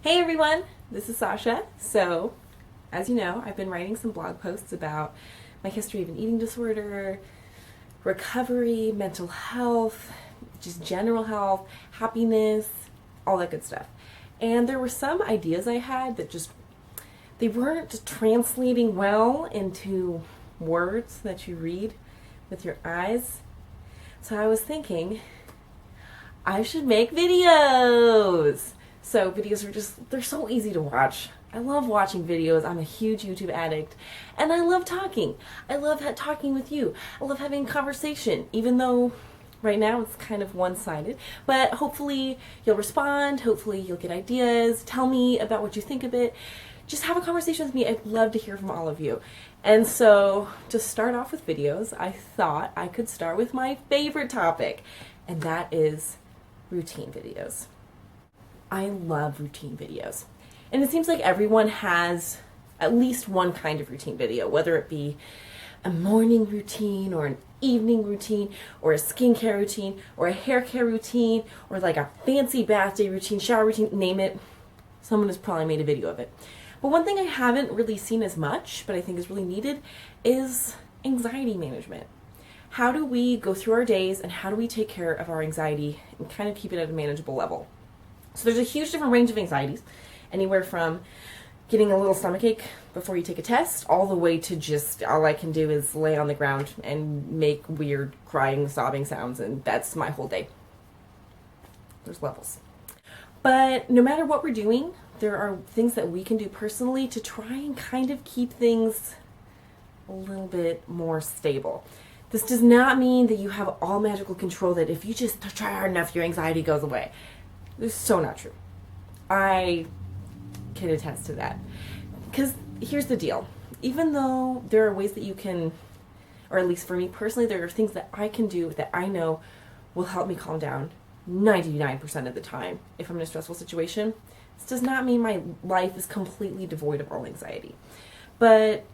Hey everyone, this is Sasha. So, as you know, I've been writing some blog posts about my history of an eating disorder, recovery, mental health, just general health, happiness, all that good stuff. And there were some ideas I had that they weren't translating well into words that you read with your eyes. So I was thinking I should make videos. So videos they're so easy to watch. I love watching videos. I'm a huge YouTube addict. And I love talking. I love talking with you. I love having conversation, even though right now it's kind of one-sided. But hopefully you'll respond. Hopefully you'll get ideas. Tell me about what you think of it. Just have a conversation with me. I'd love to hear from all of you. And so to start off with videos, I thought I could start with my favorite topic, and that is routine videos. I love routine videos. And it seems like everyone has at least one kind of routine video, whether it be a morning routine or an evening routine or a skincare routine or a hair care routine or like a fancy bath day routine, shower routine, name it. Someone has probably made a video of it. But one thing I haven't really seen as much, but I think is really needed, is anxiety management. How do we go through our days and how do we take care of our anxiety and kind of keep it at a manageable level? So there's a huge different range of anxieties, anywhere from getting a little stomachache before you take a test, all the way to just all I can do is lay on the ground and make weird crying, sobbing sounds, and that's my whole day. There's levels. But no matter what we're doing, there are things that we can do personally to try and kind of keep things a little bit more stable. This does not mean that you have all magical control, that if you just try hard enough, your anxiety goes away. This is so not true. I can attest to that. Because here's the deal. Even though there are ways that you can, or at least for me personally, there are things that I can do that I know will help me calm down 99% of the time if I'm in a stressful situation. This does not mean my life is completely devoid of all anxiety. But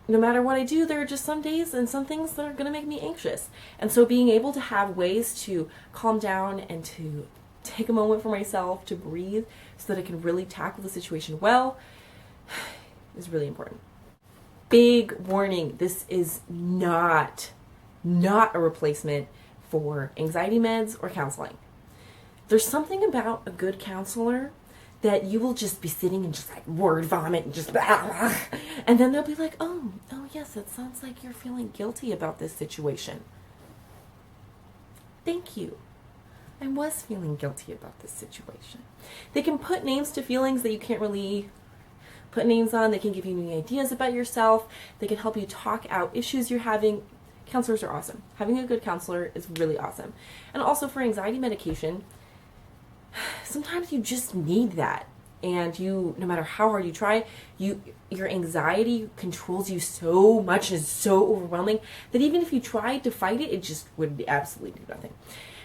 no matter what I do, there are just some days and some things that are going to make me anxious. And so being able to have ways to calm down and to take a moment for myself to breathe so that I can really tackle the situation well is really important. Big warning, this is not a replacement for anxiety meds or counseling. There's something about a good counselor that you will just be sitting and just like word vomit and just and then they'll be like, oh yes, it sounds like you're feeling guilty about this situation. Thank you. I was feeling guilty about this situation. They can put names to feelings that you can't really put names on. They can give you new ideas about yourself. They can help you talk out issues you're having. Counselors are awesome. Having a good counselor is really awesome. And also for anxiety medication, sometimes you just need that. And no matter how hard you try, your anxiety controls you so much and is so overwhelming that even if you tried to fight it, it just would absolutely do nothing.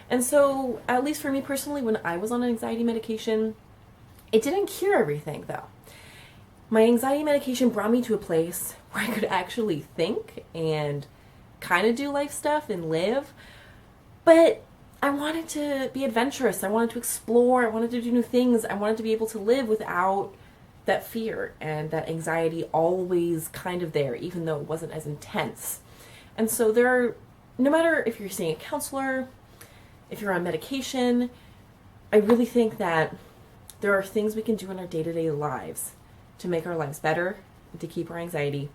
And so, at least for me personally, when I was on anxiety medication, it didn't cure everything though. My anxiety medication brought me to a place where I could actually think and kind of do life stuff and live, but I wanted to be adventurous. I wanted to explore. I wanted to do new things. I wanted to be able to live without that fear and that anxiety always kind of there, even though it wasn't as intense. And so no matter if you're seeing a counselor, if you're on medication, I really think that there are things we can do in our day-to-day lives to make our lives better and to keep our anxiety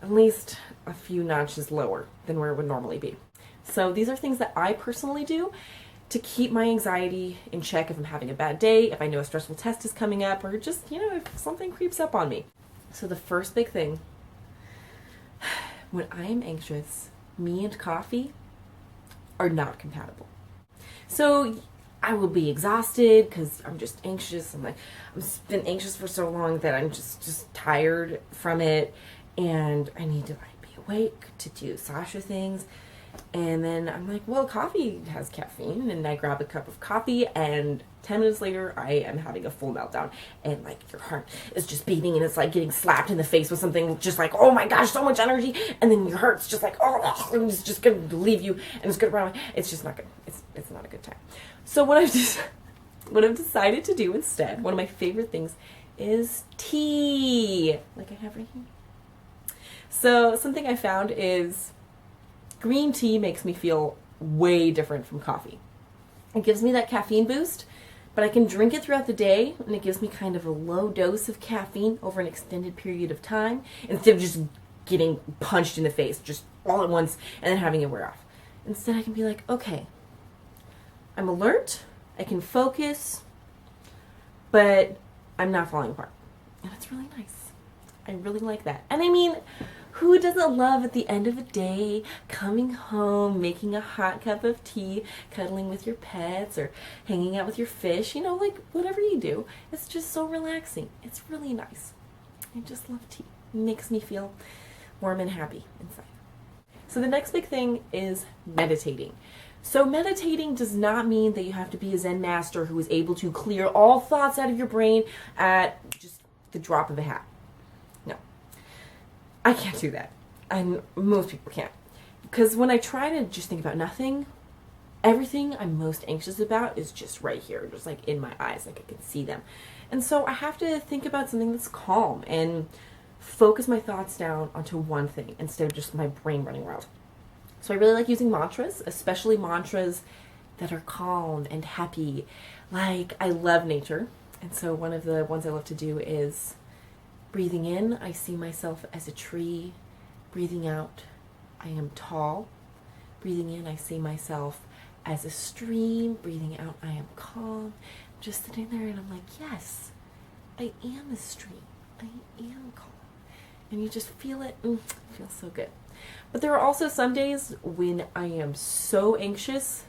at least a few notches lower than where it would normally be. So these are things that I personally do to keep my anxiety in check if I'm having a bad day, if I know a stressful test is coming up, or just, if something creeps up on me. So the first big thing, when I am anxious, me and coffee are not compatible. So I will be exhausted because I'm just anxious. I've been anxious for so long that I'm just tired from it, and I need to be awake to do Sasha things. And then I'm like, well, coffee has caffeine, and I grab a cup of coffee, and 10 minutes later, I am having a full meltdown, and your heart is just beating, and it's like getting slapped in the face with something just like, oh my gosh, so much energy, and then your heart's just like, oh, it's just going to leave you, and it's going to run away. It's just not good. It's not a good time. So what I've just what I've decided to do instead, one of my favorite things, is tea, like I have right here. So something I found is green tea makes me feel way different from coffee. It gives me that caffeine boost, but I can drink it throughout the day, and it gives me kind of a low dose of caffeine over an extended period of time, instead of just getting punched in the face just all at once and then having it wear off. Instead, I can be like, okay, I'm alert, I can focus, but I'm not falling apart. And it's really nice. I really like that. And I mean, who doesn't love at the end of a day coming home, making a hot cup of tea, cuddling with your pets, or hanging out with your fish, you know, like whatever you do. It's just so relaxing. It's really nice. I just love tea. It makes me feel warm and happy inside. So the next big thing is meditating. So meditating does not mean that you have to be a Zen master who is able to clear all thoughts out of your brain at just the drop of a hat. No. I can't do that. And most people can't. Because when I try to just think about nothing, everything I'm most anxious about is just right here, just like in my eyes, like I can see them. And so I have to think about something that's calm and focus my thoughts down onto one thing instead of just my brain running wild. So I really like using mantras, especially mantras that are calm and happy. Like, I love nature. And so one of the ones I love to do is breathing in, I see myself as a tree. Breathing out, I am tall. Breathing in, I see myself as a stream. Breathing out, I am calm. Just sitting there and I'm like, yes, I am a stream. I am calm. And you just feel it. It feels so good. But there are also some days when I am so anxious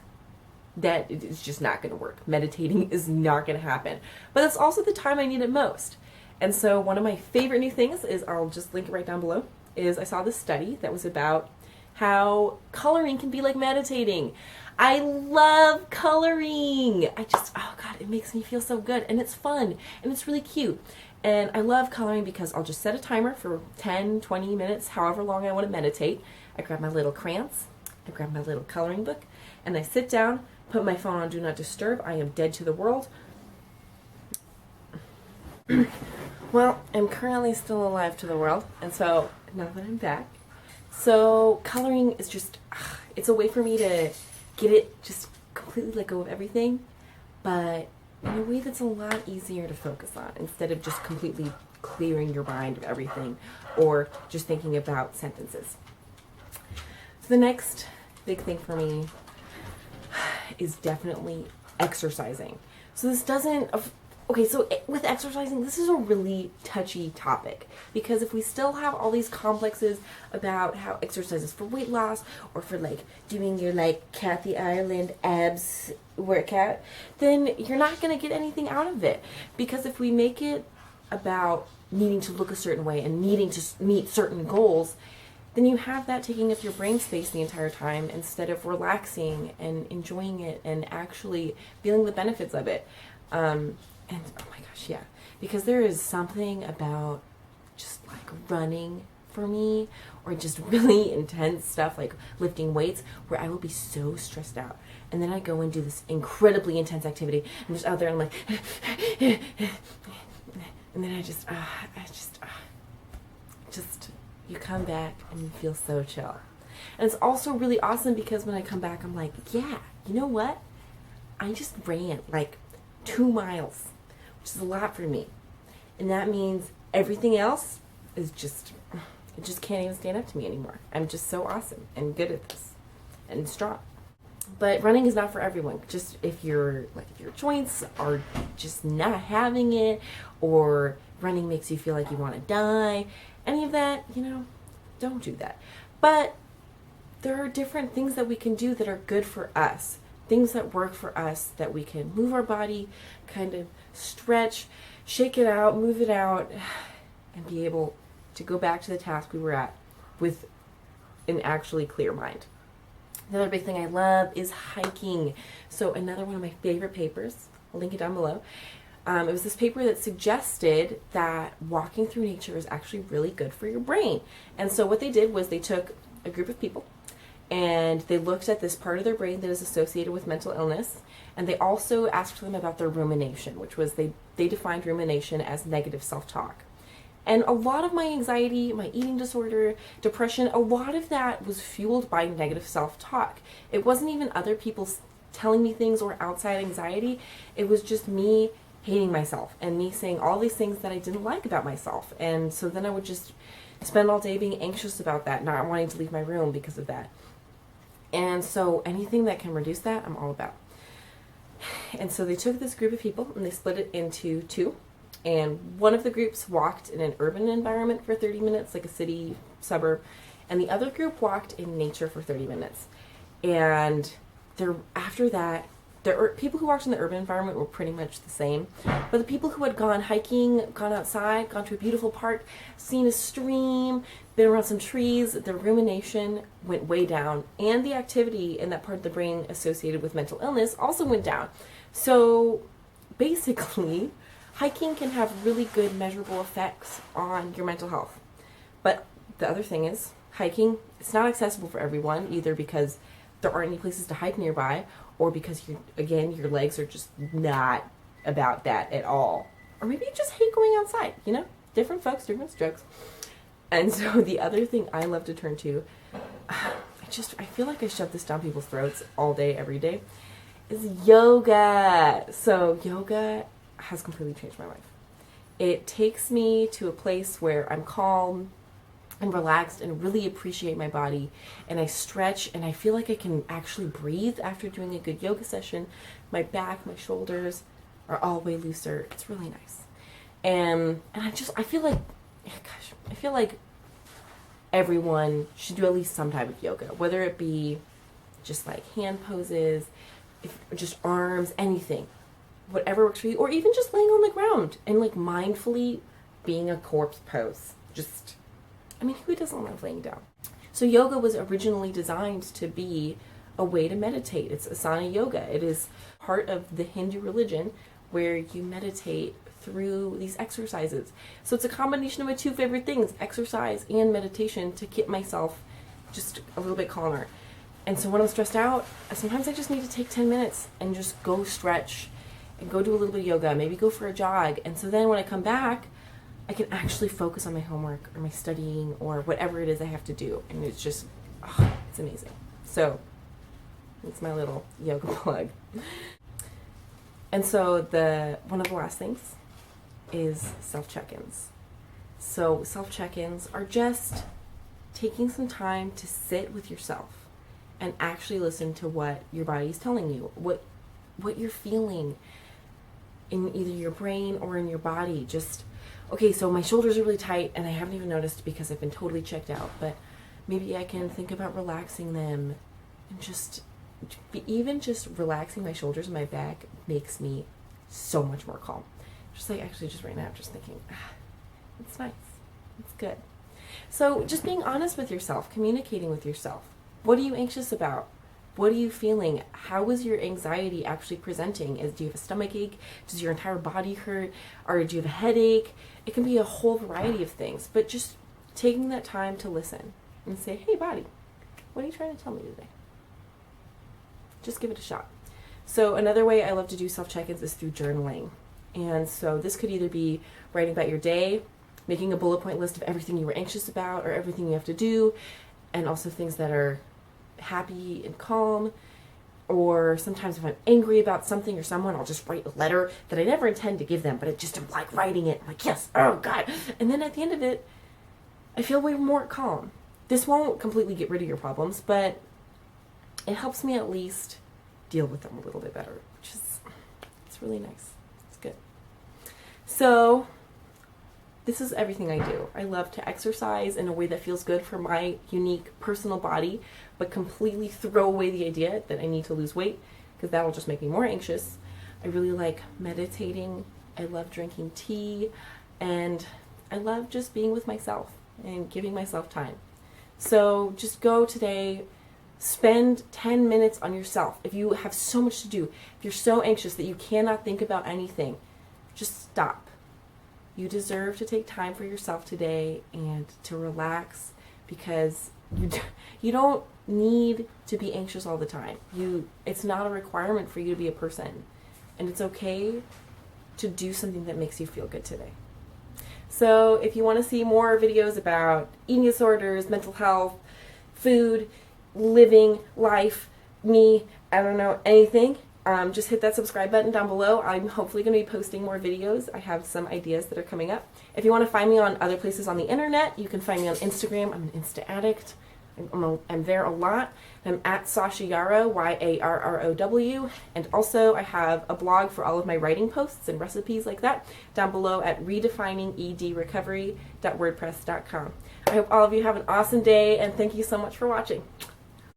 that it's just not going to work. Meditating is not going to happen. But that's also the time I need it most. And so one of my favorite new things is, I'll just link it right down below, is I saw this study that was about how coloring can be like meditating. I love coloring. Oh God, it makes me feel so good. And it's fun. And it's really cute. And I love coloring because I'll just set a timer for 10, 20 minutes, however long I want to meditate. I grab my little crayons, I grab my little coloring book, and I sit down, put my phone on Do Not Disturb. I am dead to the world. Well, I'm currently still alive to the world, and so now that I'm back. So coloring is just, it's a way for me to get it, just completely let go of everything, but in a way that's a lot easier to focus on, instead of just completely clearing your mind of everything or just thinking about sentences. So the next big thing for me is definitely exercising. So this doesn't, okay, so with exercising, this is a really touchy topic, because if we still have all these complexes about how exercise is for weight loss or for like doing your like Kathy Ireland abs workout, then you're not going to get anything out of it. Because if we make it about needing to look a certain way and needing to meet certain goals, then you have that taking up your brain space the entire time instead of relaxing and enjoying it and actually feeling the benefits of it. And oh my gosh, yeah, because there is something about just like running for me, or just really intense stuff like lifting weights, where I will be so stressed out, and then I go and do this incredibly intense activity, and just out there and I'm like and then I just you come back and you feel so chill. And it's also really awesome because when I come back, I'm like, yeah, you know what, I just ran like 2 miles, which is a lot for me. And that means everything else is just, it just can't even stand up to me anymore. I'm just so awesome and good at this and strong. But running is not for everyone. Just if your joints are just not having it, or running makes you feel like you want to die, any of that, don't do that. But there are different things that we can do that are good for us. Things that work for us, that we can move our body, kind of stretch, shake it out, move it out, and be able to go back to the task we were at with an actually clear mind. The other big thing I love is hiking. So another one of my favorite papers, I'll link it down below. It was this paper that suggested that walking through nature is actually really good for your brain. And so what they did was they took a group of people and they looked at this part of their brain that is associated with mental illness, and they also asked them about their rumination, which was they defined rumination as negative self-talk. And a lot of my anxiety, my eating disorder, depression, a lot of that was fueled by negative self-talk. It wasn't even other people telling me things or outside anxiety. It was just me hating myself and me saying all these things that I didn't like about myself. And so then I would just spend all day being anxious about that, not wanting to leave my room because of that. And so anything that can reduce that, I'm all about. And so they took this group of people and they split it into two. And one of the groups walked in an urban environment for 30 minutes, like a city, suburb. And the other group walked in nature for 30 minutes. And after that, people who walked in the urban environment were pretty much the same. But the people who had gone hiking, gone outside, gone to a beautiful park, seen a stream, been around some trees, their rumination went way down. And the activity in that part of the brain associated with mental illness also went down. So basically, hiking can have really good measurable effects on your mental health. But the other thing is, hiking, it's not accessible for everyone, either because there aren't any places to hike nearby, or because, your legs are just not about that at all. Or maybe you just hate going outside, Different folks, different strokes. And so the other thing I love to turn to, I feel like I shove this down people's throats all day, every day, is yoga. So yoga has completely changed my life. It takes me to a place where I'm calm and relaxed and really appreciate my body, and I stretch and I feel like I can actually breathe after doing a good yoga session. My back, my shoulders are all way looser. It's really nice. And I feel like everyone should do at least some type of yoga, whether it be just like hand poses, just arms, anything. Whatever works for you, or even just laying on the ground and like mindfully being a corpse pose. Who doesn't love laying down? So yoga was originally designed to be a way to meditate. It's asana yoga. It is part of the Hindu religion where you meditate through these exercises. So it's a combination of my two favorite things, exercise and meditation, to keep myself just a little bit calmer. And so when I'm stressed out, sometimes I just need to take 10 minutes and just go stretch and go do a little bit of yoga, maybe go for a jog. And so then when I come back, I can actually focus on my homework or my studying or whatever it is I have to do. And it's just, it's amazing. So it's my little yoga plug. And so one of the last things is self-check-ins. So self-check-ins are just taking some time to sit with yourself and actually listen to what your body is telling you, what you're feeling in either your brain or in your body. Okay, so my shoulders are really tight and I haven't even noticed because I've been totally checked out, but maybe I can think about relaxing them, and even just relaxing my shoulders and my back makes me so much more calm. Just right now, I'm just thinking, it's nice, it's good. So just being honest with yourself, communicating with yourself. What are you anxious about? What are you feeling? How is your anxiety actually presenting? Do you have a stomach ache? Does your entire body hurt? Or do you have a headache? It can be a whole variety of things, but just taking that time to listen and say, hey, body, what are you trying to tell me today? Just give it a shot. So another way I love to do self-check-ins is through journaling. And so this could either be writing about your day, making a bullet point list of everything you were anxious about or everything you have to do, and also things that are happy and calm. Or sometimes if I'm angry about something or someone, I'll just write a letter that I never intend to give them, but I'm like writing it. I'm like, yes, oh God. And then at the end of it, I feel way more calm. This won't completely get rid of your problems, but it helps me at least deal with them a little bit better, it's really nice. It's good. So this is everything I do. I love to exercise in a way that feels good for my unique personal body, but completely throw away the idea that I need to lose weight, because that'll just make me more anxious. I really like meditating. I love drinking tea, and I love just being with myself and giving myself time. So just go today, spend 10 minutes on yourself. If you have so much to do, if you're so anxious that you cannot think about anything, just stop. You deserve to take time for yourself today and to relax, because You don't need to be anxious all the time. It's not a requirement for you to be a person. And it's okay to do something that makes you feel good today. So if you want to see more videos about eating disorders, mental health, food, living, life, me, I don't know, anything, just hit that subscribe button down below. I'm hopefully going to be posting more videos. I have some ideas that are coming up. If you want to find me on other places on the internet, you can find me on Instagram. I'm an Insta addict. I'm there a lot. I'm at Sasha Yarrow, Yarrow, and also I have a blog for all of my writing posts and recipes like that down below at redefiningedrecovery.wordpress.com. I hope all of you have an awesome day, and thank you so much for watching.